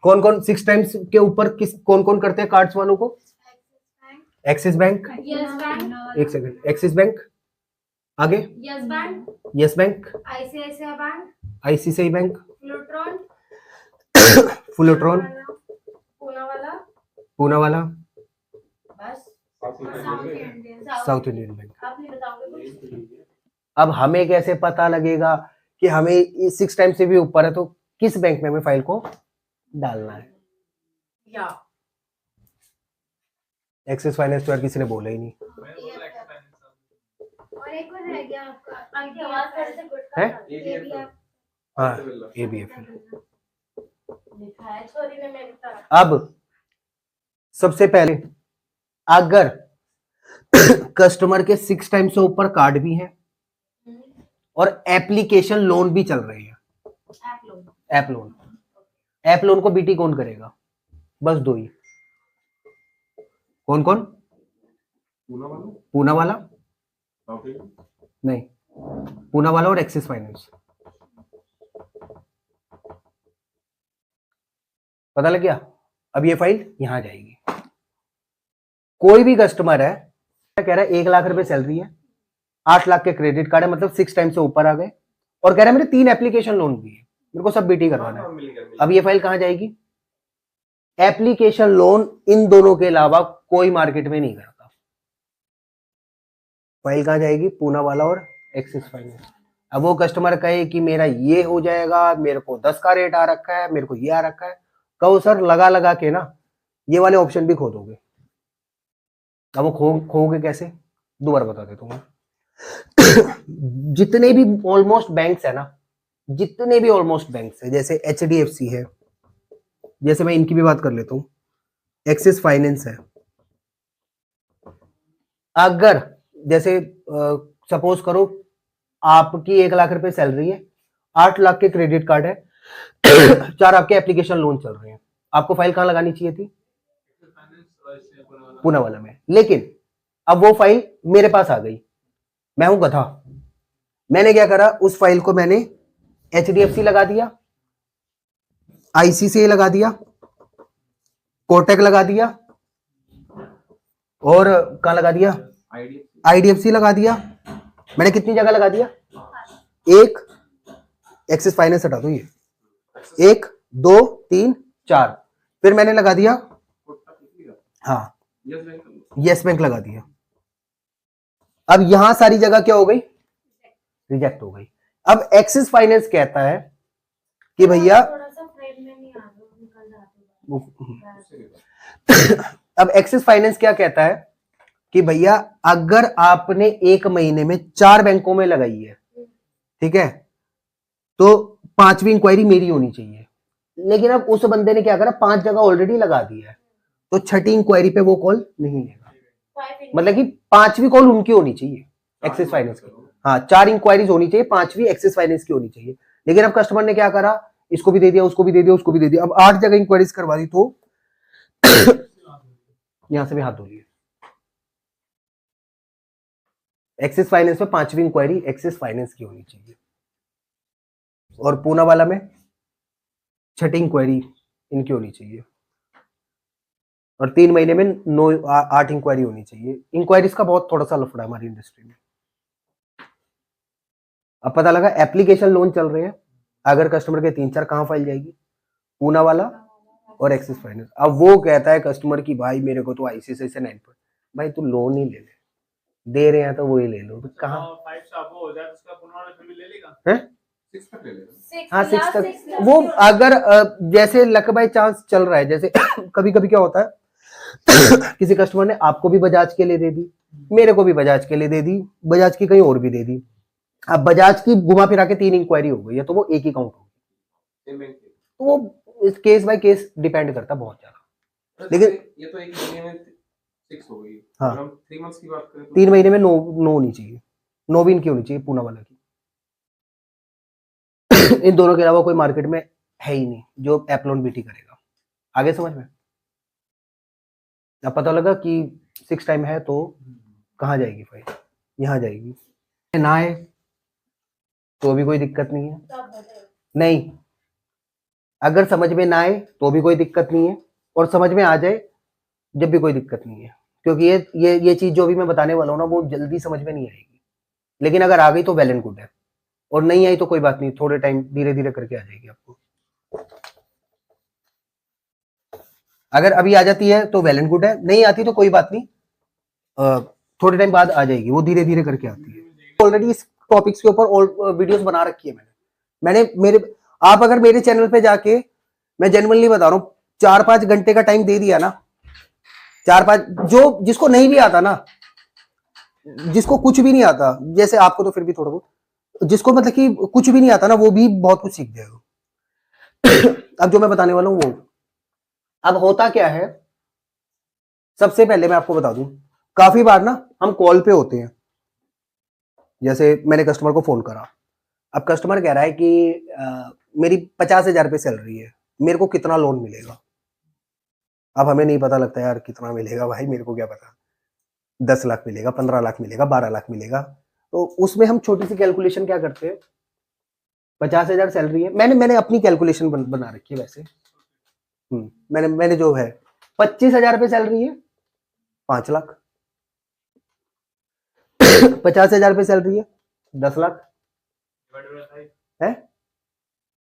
कौन कौन 6 टाइम्स के ऊपर किस कौन कौन करते हैं कार्ड्स वालों को? एक्सिस बैंक, एक सेकंड, एक्सिस बैंक, आगे Yes Bank, Yes Bank, ICICI Bank, ICICI Bank, फ्लूट्रॉन, फ्लूट्रॉन, पूनावाला, पूनावाला, बस साउथ इंडियन बैंक। आप नहीं बताओगे कुछ? अब हमें कैसे पता लगेगा कि हमें 6 टाइम से भी ऊपर है तो किस बैंक में हमें फाइल को डालना है? या एक्सिस फाइनेंस तो यार किसी ने बोला ही नहीं और एक और रह गया आपका, आपकी आवाज थोड़ी सी गुट है। एबीएफ हाँ, एबीएफ लिखा है छोरी ने मेरी तरफ। अब सबसे पहले अगर कस्टमर के 6 टाइम से ऊपर कार्ड भी है और एप्लीकेशन लोन भी चल रहे हैं, ऐप लोन को बीटी कौन करेगा? बस दो ही। कौन कौन? पूनावाला नहीं, पूनावाला और एक्सिस फाइनेंस। पता लग गया? अब ये फाइल यहां जाएगी। कोई भी कस्टमर है कह रहा है 1 लाख रुपए सैलरी है, 8 लाख के क्रेडिट कार्ड है, मतलब 6 टाइम से ऊपर आ गए, और कह रहा है मेरे 3 एप्लीकेशन लोन भी है, मेरे को सब बीटी करवाना है। अब ये फाइल कहां जाएगी? एप्लीकेशन लोन इन दोनों के अलावा कोई मार्केट में नहीं करता। फाइल कहां जाएगी? पूनावाला और एक्सिस फाइनेंस। अब वो कस्टमर कहे कि मेरा ये हो जाएगा, मेरे को 10 का रेट आ रखा है, मेरे को ये आ रखा है, कहो सर लगा लगा के ना ये वाले ऑप्शन भी खो दोगे। अब वो खोगे कैसे? दोबारा बता देता हूँ। जितने भी ऑलमोस्ट बैंक्स है ना, जितने भी ऑलमोस्ट बैंक्स है, जैसे एचडीएफसी है, जैसे मैं इनकी भी बात कर लेता हूँ, एक्सिस फाइनेंस है, अगर जैसे सपोज करो आपकी 1 लाख रुपए सैलरी है, 8 लाख के क्रेडिट कार्ड है, 4 आपके एप्लीकेशन लोन चल रहे हैं, आपको फाइल कहां लगानी चाहिए थी? पूनावाला में। लेकिन अब वो फाइल मेरे पास आ गई, मैं हूं गधा, मैंने क्या करा, उस फाइल को मैंने एचडीएफसी लगा दिया, आईसीआईसीआई लगा दिया, कोटक लगा दिया, और कहां लगा दिया? आईडीएफसी लगा दिया। मैंने कितनी जगह लगा दिया? एक, एक्सिस फाइनेंस हटा दो, ये 1 2 3 4, फिर मैंने लगा दिया, हाँ यस बैंक लगा दिया। अब यहां सारी जगह क्या हो गई? रिजेक्ट हो गई। अब एक्सिस फाइनेंस कहता है कि भैया अब एक्सिस फाइनेंस क्या कहता है कि भैया अगर आपने 1 महीने में 4 बैंकों में लगाई है, ठीक है, तो 5वीं इंक्वायरी मेरी होनी चाहिए। लेकिन अब उस बंदे ने क्या करा, 5 जगह ऑलरेडी लगा दिया है, तो 6ठी इंक्वायरी पे वो कॉल नहीं लेगा। मतलब कि 5वीं कॉल उनकी होनी चाहिए, एक्सिस फाइनेंस की। हाँ, 4 इंक्वायरीज होनी चाहिए, 5वीं एक्सिस फाइनेंस की होनी चाहिए। लेकिन अब कस्टमर ने क्या करा, इसको भी दे दिया, उसको भी दे दिया, उसको भी दे दिया, अब 8 जगह इंक्वायरीज करवा दी, तो यहां से भी हाथ धो लिए। एक्सिस फाइनेंस में 5वीं इंक्वायरी एक्सिस फाइनेंस की होनी चाहिए, और पूनावाला में 6ठी इंक्वायरी इनकी होनी चाहिए, और 3 महीने में 8 इंक्वायरी होनी चाहिए। इंक्वायरीज का बहुत थोड़ा सा लफड़ा है हमारी इंडस्ट्री में। अब पता लगा एप्लीकेशन लोन चल रहे हैं, अगर कस्टमर के 3-4 कहां फाइल जाएगी? पूनावाला और एक्सिस फाइनेंस। अब वो कहता है कस्टमर की भाई मेरे को तो आईसीआईसीआई से 9, भाई तू लोन ही ले ले, दे रहे हैं तो वो ही ले लो। कहां हाँ 6 तक वो, अगर जैसे लक बाय चांस चल रहा है, जैसे कभी कभी क्या होता है किसी कस्टमर ने आपको भी बजाज के लिए दे दी, मेरे को भी बजाज के लिए दे दी, बजाज की कहीं और भी दे दी, अब बजाज की घुमा फिरा के 3 इंक्वायरी हो गई है, तो वो एक ही काउंट होगी। तो वो इस केस बाय केस डिपेंड करता बहुत ज्यादा। लेकिन ये तो एक महीने में 6 हो गई। हाँ, 3 मंथ्स की बात करें तो 3 महीने में 9 होनी चाहिए, 9 भी इनकी होनी चाहिए, पूनावाला की। इन दोनों के अलावा कोई मार्केट में है ही नहीं जो ऐप लोन बीटी करेगा। आगे समझ में? अब पता लगा कि 6 टाइम है तो कहाँ जाएगी फाइल? यहाँ जाएगी। ना आए तो भी कोई दिक्कत नहीं है, नहीं अगर समझ में ना आए तो भी कोई दिक्कत नहीं है, और समझ में आ जाए जब भी कोई दिक्कत नहीं है, क्योंकि ये चीज जो भी मैं बताने वाला हूँ ना वो जल्दी समझ में नहीं आएगी, लेकिन अगर आ गई तो वेल एंड गुड है, और नहीं आई तो कोई बात नहीं, थोड़े टाइम धीरे धीरे करके आ जाएगी आपको। अगर अभी आ जाती है तो वेल एंड गुड है, नहीं आती तो कोई बात नहीं, थोड़े टाइम बाद आ जाएगी, वो धीरे धीरे करके आती है। ऑलरेडी इस टॉपिक्स के ऊपर वीडियोस बना रखी है मैंने मेरे आप अगर मेरे चैनल पे जाके, मैं जेन्युइनली बता रहा हूँ, 4-5 घंटे का टाइम दे दिया ना, 4-5, जो जिसको नहीं भी आता ना, जिसको कुछ भी नहीं आता, जैसे आपको तो फिर भी थोड़ा बहुत, जिसको मतलब कि कुछ भी नहीं आता ना, वो भी बहुत कुछ सीख जाएगा। अब जो मैं बताने वाला हूँ वो, अब होता क्या है, सबसे पहले मैं आपको बता दूं, काफी बार ना हम कॉल पे होते हैं, जैसे मैंने कस्टमर को फोन करा, अब कस्टमर कह रहा है कि मेरी 50,000 रुपये सैलरी है, मेरे को कितना लोन मिलेगा। अब हमें नहीं पता लगता यार कितना मिलेगा, भाई मेरे को क्या पता, 10 लाख मिलेगा, 15 लाख मिलेगा, 12 लाख मिलेगा। तो उसमें हम छोटी सी कैलकुलेशन क्या करते हैं, 50,000 सैलरी है, मैंने अपनी कैलकुलेशन बना रखी है वैसे। मैंने जो है 25,000 रुपये सैलरी है, 5 लाख। 50,000 रुपये सैलरी है, 10 लाख है,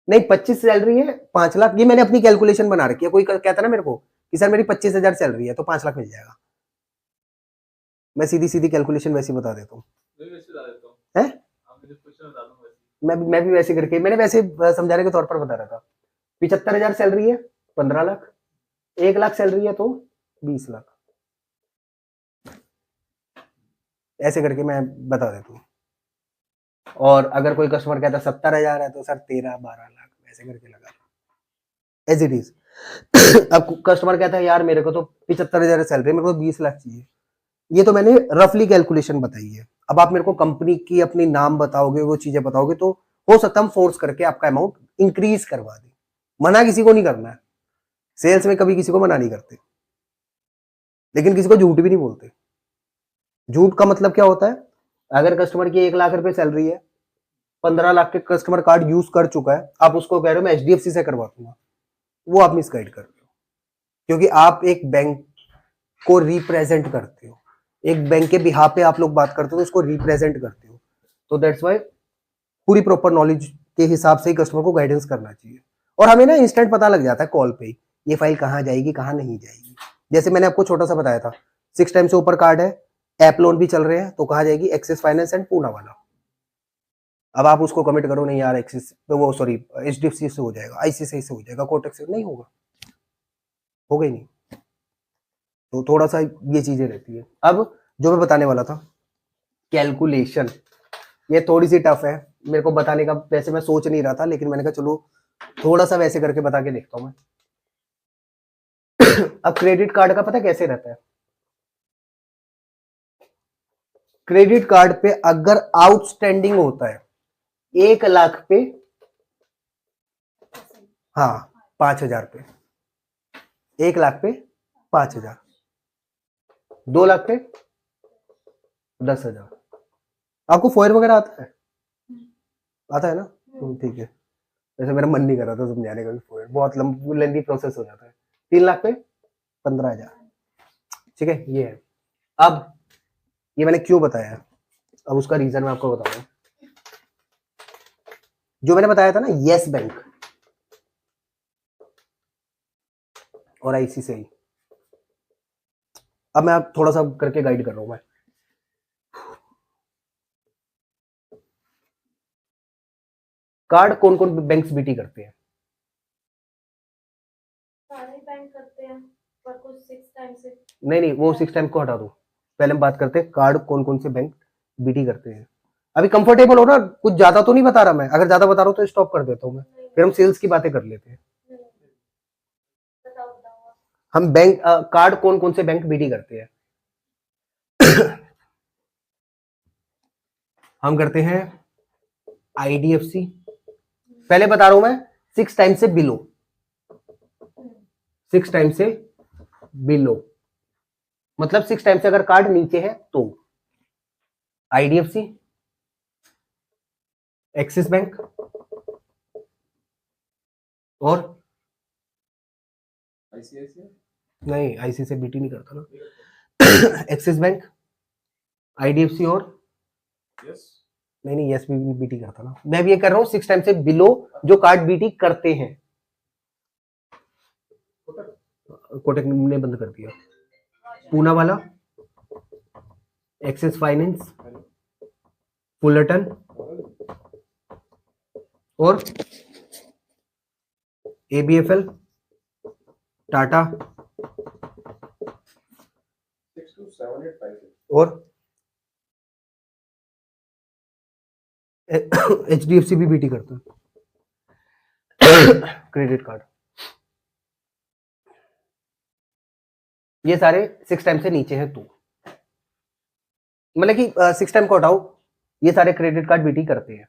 नहीं 25 सैलरी है, 5 लाख। ये मैंने अपनी कैलकुलेशन बना रखी है। कोई कहता ना मेरे को कि सर मेरी 25,000 सैलरी है तो 5 लाख मिल जाएगा, मैं सीधी सीधी कैलकुलेशन वैसे बता देता हूँ। है, मैं भी वैसे करके, मैंने वैसे समझाने के तौर पर बता रहा था। 75,000 सैलरी है, 15 लाख, 1 लाख सैलरी है तो 20 लाख, ऐसे करके मैं बता देता हूँ। और अगर कोई कस्टमर कहता 70,000 है तो सर 13-12 लाख, ऐसे करके लगा एज इट इज। अब कस्टमर कहता है यार मेरे को तो 75,000 सैलरी, मेरे को 20 लाख चाहिए, ये तो मैंने रफली कैलकुलेशन बताई है। अब आप मेरे को कंपनी की अपनी नाम बताओगे, वो चीजें बताओगे, तो हो सकता है हम फोर्स करके आपका अमाउंट इंक्रीज करवा दें। मना किसी को नहीं करना है, सेल्स में कभी किसी को मना नहीं करते, लेकिन किसी को झूठ भी नहीं बोलते। झूठ का मतलब क्या होता है, अगर कस्टमर की 1 लाख रुपए सैलरी है, 15 लाख के कस्टमर कार्ड यूज कर चुका है, आप उसको कह रहे हो मैं HDFC से करवा दूंगा, वो आप मिसगाइड कर रहे हो, क्योंकि आप एक बैंक को रिप्रेजेंट करते हो, एक बैंक के बिहाफ पे आप लोग बात करते हो, तो उसको रिप्रेजेंट करते हो। तो दैट्स वाई पूरी प्रॉपर नॉलेज के हिसाब से ही कस्टमर को गाइडेंस करना चाहिए। और हमें ना इंस्टेंट पता लग जाता है कॉल पे ही, ये फाइल कहाँ जाएगी कहाँ नहीं जाएगी। जैसे मैंने आपको छोटा सा बताया था, 6 टाइम से ऊपर कार्ड है, ऐप लोन भी चल रहे हैं, तो कहाँ जाएगी, एक्सिस फाइनेंस एंड पूना वाला। अब आप उसको कमिट करो नहीं यार एक्सिस तो वो सॉरी HDFC से हो जाएगा, ICICI से हो जाएगा, कोटक से नहीं होगा, हो गई नहीं। तो थोड़ा सा ये चीजें रहती है। अब जो मैं बताने वाला था, कैलकुलेशन, ये थोड़ी सी टफ है मेरे को बताने का, वैसे मैं सोच नहीं रहा था, लेकिन मैंने कहा चलो थोड़ा सा वैसे करके बता के देखता हूं मैं। अब क्रेडिट कार्ड का पता कैसे रहता है, क्रेडिट कार्ड पे अगर आउटस्टैंडिंग होता है 1 लाख पे, हाँ 5,000 पे, 1 लाख पे 5,000, 2 लाख पे 10,000। आपको फॉयर वगैरह आता है, आता है ना, ठीक है। वैसे मेरा मन नहीं कर रहा था समझाने का भी, फॉयर बहुत लेंदी प्रोसेस हो जाता है। 3 लाख पे 15,000, ठीक है, ये है। अब ये मैंने क्यों बताया, अब उसका रीजन मैं आपको बताऊं। जो मैंने बताया था ना यस बैंक और ICICI, अब मैं आप थोड़ा सा करके गाइड कर रहा हूं मैं। कार्ड कौन कौन बैंक्स BT करते हैं, सारे बैंक करते हैं, पर कुछ 6 टाइम से। नहीं वो 6 टाइम को हटा दो, पहले हम बात करते हैं कार्ड कौन कौन से बैंक BT करते हैं। अभी कंफर्टेबल हो ना, कुछ ज्यादा तो नहीं बता रहा मैं, अगर ज्यादा बता रहा हूँ तो स्टॉप कर देता हूँ मैं, फिर हम सेल्स की बातें कर लेते हैं। बताओ बताओ। हम बैंक कार्ड कौन कौन से बैंक BT करते हैं। हम करते हैं IDFC, पहले बता रहा हूं मैं, 6 टाइम से बिलो, 6 टाइम से बिलो मतलब 6 टाइम से अगर कार्ड नीचे है तो IDFC, एक्सिस बैंक और आईसीआईसीआई नहीं, आईसी से बीटी नहीं करता ना। एक्सिस बैंक, आईडीएफसी और यस नहीं यस बीटी करता ना। मैं भी ये कर रहा हूँ 6 टाइम से बिलो जो कार्ड बीटी करते हैं। कोटक ने बंद कर दिया। पूना वाला, एक्सिस फाइनेंस, फुलरटन और एबीएफएल, टाटा 627856 और एचडीएफसी भी बीटी करता है क्रेडिट कार्ड। ये सारे 6 टाइम से नीचे हैं। तू मतलब कि 6 टाइम को हटाओ, ये सारे क्रेडिट कार्ड बीटी करते हैं।